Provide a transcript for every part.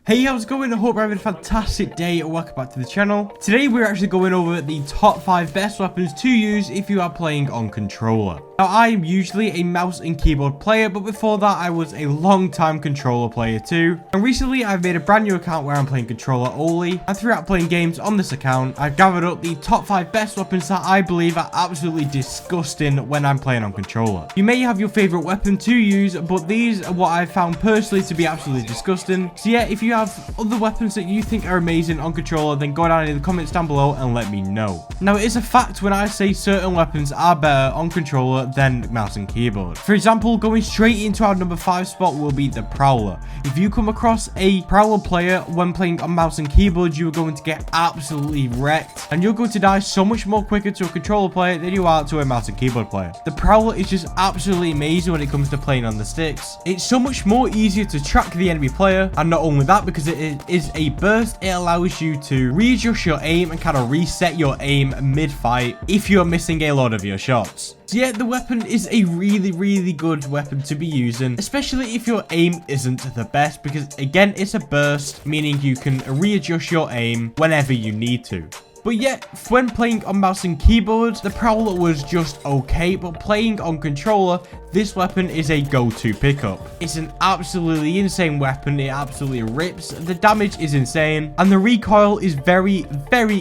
Hey, how's it going? I hope you're having a fantastic day and welcome back to the channel. Today we're actually going over the top 5 best weapons to use if you are playing on controller. Now, I'm usually a mouse and keyboard player, but before that I was a long time controller player too. And recently I've made a brand new account where I'm playing controller only, and throughout playing games on this account, I've gathered up the top 5 best weapons that I believe are absolutely disgusting when I'm playing on controller. You may have your favorite weapon to use, but these are what I've found personally to be absolutely disgusting. So yeah, if you have other weapons that you think are amazing on controller, then go down in the comments down below and let me know. Now, it is a fact when I say certain weapons are better on controller than mouse and keyboard. For example, going straight into our number 5 spot will be the Prowler. If you come across a Prowler player when playing on mouse and keyboard, you are going to get absolutely wrecked, and you're going to die so much more quicker to a controller player than you are to a mouse and keyboard player. The Prowler is just absolutely amazing when it comes to playing on the sticks. It's so much more easier to track the enemy player, and not only that, because it is a burst, it allows you to readjust your aim and kind of reset your aim mid-fight if you're missing a lot of your shots. So yeah, the weapon is a really good weapon to be using, especially if your aim isn't the best, because again, it's a burst, meaning you can readjust your aim whenever you need to. But yet, when playing on mouse and keyboard, the Prowler was just okay, but playing on controller, this weapon is a go-to pickup. It's an absolutely insane weapon, it absolutely rips, the damage is insane, and the recoil is very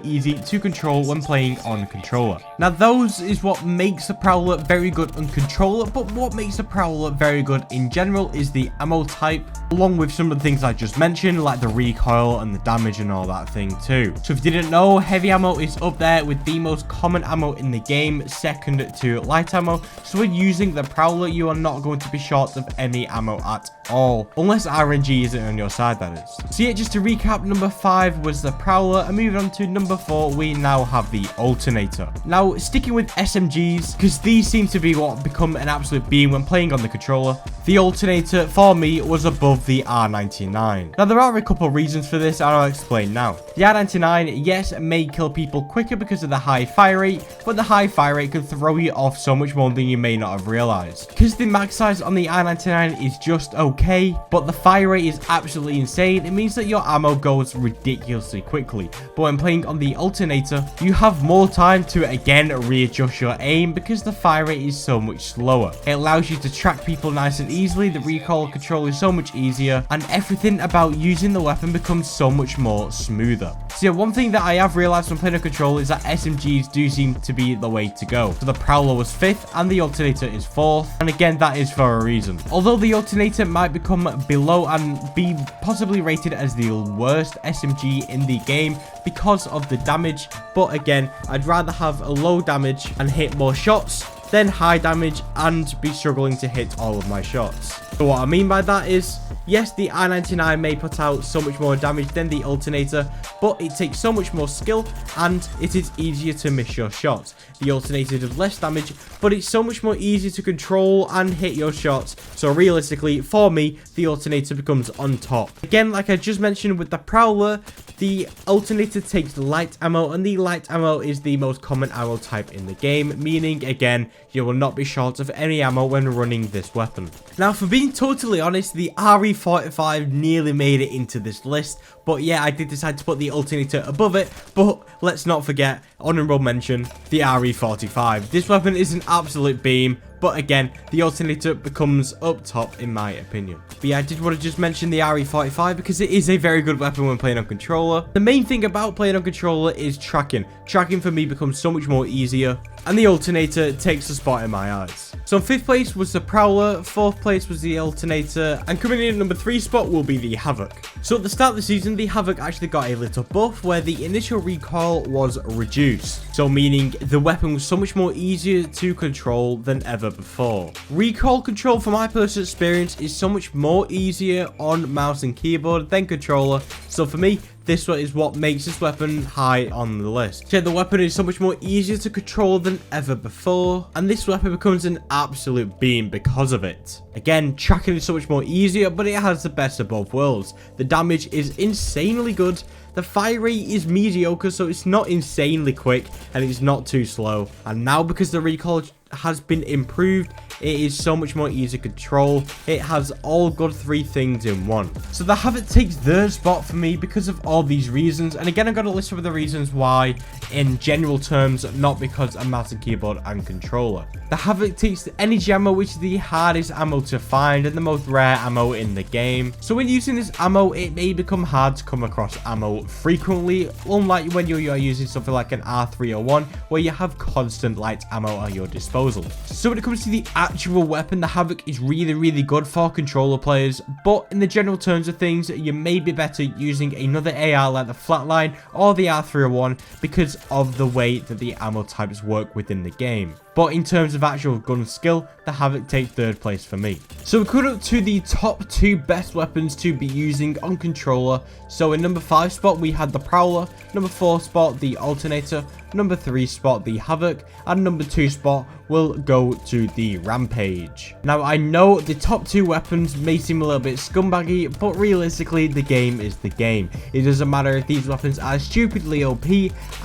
easy to control when playing on controller. Now, those is what makes the Prowler very good on controller, but what makes the Prowler very good in general is the ammo type, along with some of the things I just mentioned, like the recoil and the damage and all that thing too. So if you didn't know, heavy ammo is up there with the most common ammo in the game, second to light ammo. So when using the Prowler, you are not going to be short of any ammo at all, unless RNG isn't on your side, that is. So yeah, just to recap, number 5 was the Prowler, and moving on to number 4, we now have the Alternator. Now, sticking with SMGs, because these seem to be what become an absolute beam when playing on the controller, the Alternator for me was above the R99. Now, there are a couple of reasons for this, and I'll explain now. The R99, yes, may kill people quicker because of the high fire rate, but the high fire rate can throw you off so much more than you may not have realized. Because the mag size on the R99 is just okay, but the fire rate is absolutely insane, it means that your ammo goes ridiculously quickly. But when playing on the Alternator, you have more time to again readjust your aim because the fire rate is so much slower. It allows you to track people nice and easily, the recoil control is so much easier, and everything about using the weapon becomes so much more smoother. So yeah, one thing that I have realized when playing a controller is that SMGs do seem to be the way to go. So the Prowler was 5th and the Alternator is 4th, and again, that is for a reason. Although the Alternator might become below and be possibly rated as the worst SMG in the game because of the damage, but again, I'd rather have a low damage and hit more shots than high damage and be struggling to hit all of my shots. So what I mean by that is, yes, the R99 may put out so much more damage than the Alternator, but it takes so much more skill and it is easier to miss your shots. The Alternator does less damage, but it's so much more easy to control and hit your shots. So realistically, for me, the Alternator becomes on top. Again, like I just mentioned with the Prowler, the Alternator takes light ammo, and the light ammo is the most common ammo type in the game, meaning, again, you will not be short of any ammo when running this weapon. Now, for being totally honest, the RE45 nearly made it into this list, but yeah, I did decide to put the Alternator above it. But let's not forget, honorable mention, the RE45. This weapon is an absolute beam, but again, the Alternator becomes up top in my opinion. But yeah, I did want to just mention the RE45 because it is a very good weapon when playing on controller. The main thing about playing on controller is tracking. Tracking for me becomes so much more easier, and the Alternator takes the spot in my eyes. So 5th place was the Prowler, 4th place was the Alternator, and coming in at number 3 spot will be the Havoc. So at the start of the season, the Havoc actually got a little buff where the initial recoil was reduced. So meaning the weapon was so much more easier to control than ever before. Recoil control, from my personal experience, is so much more easier on mouse and keyboard than controller. So for me, this is what makes this weapon high on the list. So the weapon is so much more easier to control than ever before, and this weapon becomes an absolute beam because of it. Again, tracking is so much more easier, but it has the best of both worlds. The damage is insanely good, the fire rate is mediocre, so it's not insanely quick, and it's not too slow. And now, because the recoil has been improved. It is so much more easy to control. It has all good 3 things in one. So the Havoc takes 3rd spot for me because of all these reasons. And again, I'm going to list some of the reasons why in general terms, not because of mouse and keyboard and controller. The Havoc takes the energy ammo, which is the hardest ammo to find and the most rare ammo in the game. So when using this ammo, it may become hard to come across ammo frequently, unlike when you're using something like an R301, where you have constant light ammo at your disposal. So when it comes to the actual weapon, the Havoc is really good for controller players, but in the general terms of things, you may be better using another AR like the Flatline or the R301 because of the way that the ammo types work within the game. But in terms of actual gun skill, the Havoc takes 3rd place for me. So we're coming up to the top 2 best weapons to be using on controller. So in number 5 spot, we had the Prowler, number 4 spot, the Alternator, number 3 spot, the Havoc, and number 2 spot will go to the Rampage. Now, I know the top 2 weapons may seem a little bit scumbaggy, but realistically, the game is the game. It doesn't matter if these weapons are stupidly OP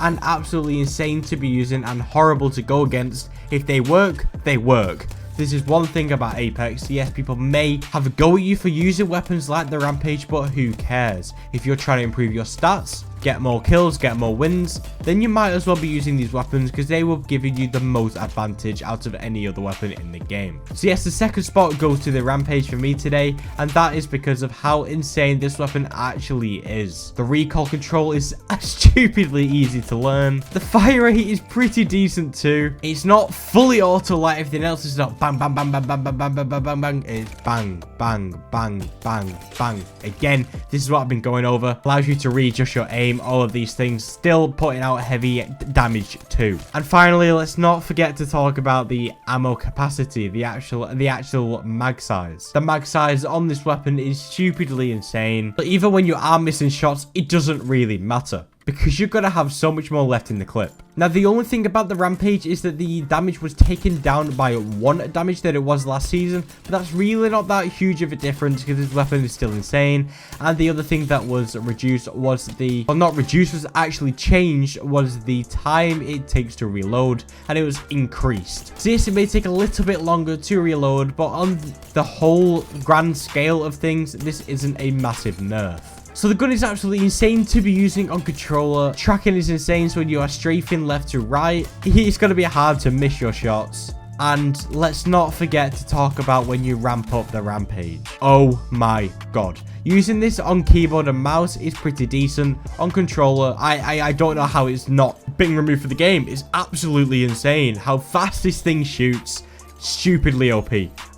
and absolutely insane to be using and horrible to go against. If they work, they work. This is one thing about Apex. Yes, people may have a go at you for using weapons like the Rampage, but who cares? If you're trying to improve your stats, get more kills, get more wins, then you might as well be using these weapons because they will give you the most advantage out of any other weapon in the game. So yes, the 2nd spot goes to the Rampage for me today, and that is because of how insane this weapon actually is. The recoil control is stupidly easy to learn. The fire rate is pretty decent too. It's not fully auto like everything else. It's not bang, bang, bang, bang, bang, bang, bang, bang, bang, bang, bang. It's bang, bang, bang, bang, bang. Again, this is what I've been going over. Allows you to readjust your aim, all of these things, still putting out heavy damage too. And finally, let's not forget to talk about the ammo capacity, the actual mag size. The mag size on this weapon is stupidly insane, but even when you are missing shots, it doesn't really matter, because you're going to have so much more left in the clip. Now, the only thing about the Rampage is that the damage was taken down by 1 damage that it was last season, but that's really not that huge of a difference because this weapon is still insane. And the other thing that was reduced was was actually changed, was the time it takes to reload, and it was increased. So yes, it may take a little bit longer to reload, but on the whole grand scale of things, this isn't a massive nerf. So the gun is absolutely insane to be using on controller. Tracking is insane, so when you are strafing left to right, it's going to be hard to miss your shots. And let's not forget to talk about when you ramp up the Rampage. Oh my god. Using this on keyboard and mouse is pretty decent. On controller, I don't know how it's not being removed from the game. It's absolutely insane how fast this thing shoots. Stupidly OP.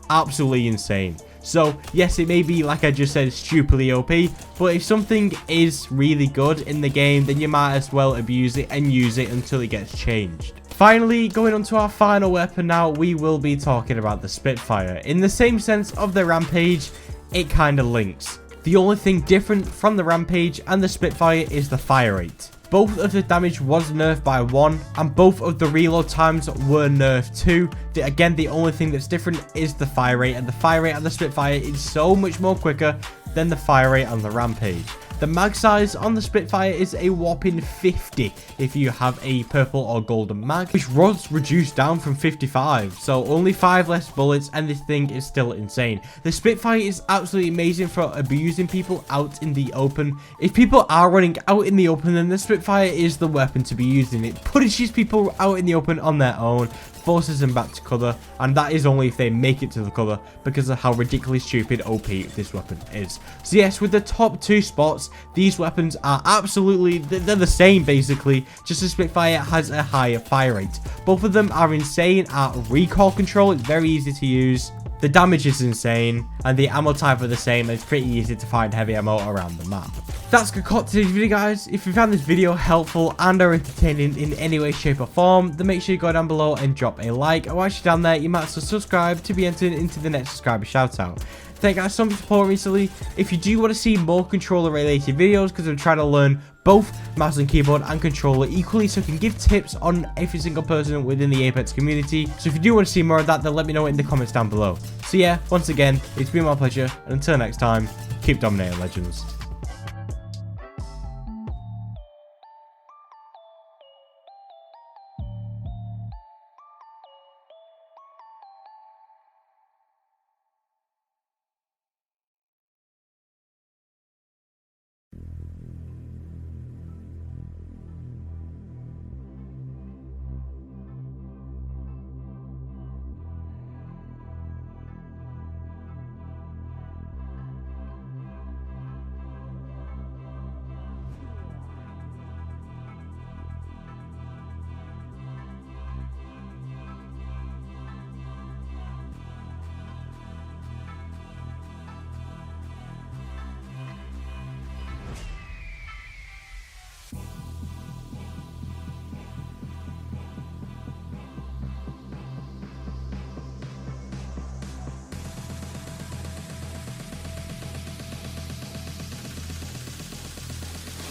Absolutely insane. So, yes, it may be, like I just said, stupidly OP, but if something is really good in the game, then you might as well abuse it and use it until it gets changed. Finally, going on to our final weapon now, we will be talking about the Spitfire. In the same sense of the Rampage, it kind of links. The only thing different from the Rampage and the Spitfire is the fire rate. Both of the damage was nerfed by 1, and both of the reload times were nerfed too. Again, the only thing that's different is the fire rate, and the fire rate on the Spitfire is so much more quicker than the fire rate on the Rampage. The mag size on the Spitfire is a whopping 50 if you have a purple or golden mag, which was reduced down from 55, so only 5 less bullets, and this thing is still insane. The Spitfire is absolutely amazing for abusing people out in the open. If people are running out in the open, then the Spitfire is the weapon to be using. It punishes people out in the open on their own, forces them back to cover, and that is only if they make it to the cover because of how ridiculously stupid OP this weapon is. So yes, with the top 2 spots, these weapons are absolutely, they're the same basically, just the Spitfire has a higher fire rate. Both of them are insane at recoil control, it's very easy to use. The damage is insane, and the ammo type are the same. It's pretty easy to find heavy ammo around the map. That's good cut today's video, guys. If you found this video helpful and or entertaining in any way, shape or form, then make sure you go down below and drop a like. And whilst you're down there, you might also subscribe to be entered into the next subscriber shout out. Thank you guys so much for support recently. If you do want to see more controller related videos, because I'm trying to learn both mouse and keyboard and controller equally, so I can give tips on every single person within the Apex community. So if you do want to see more of that, then let me know in the comments down below. So yeah, once again, it's been my pleasure, and until next time, keep dominating, legends.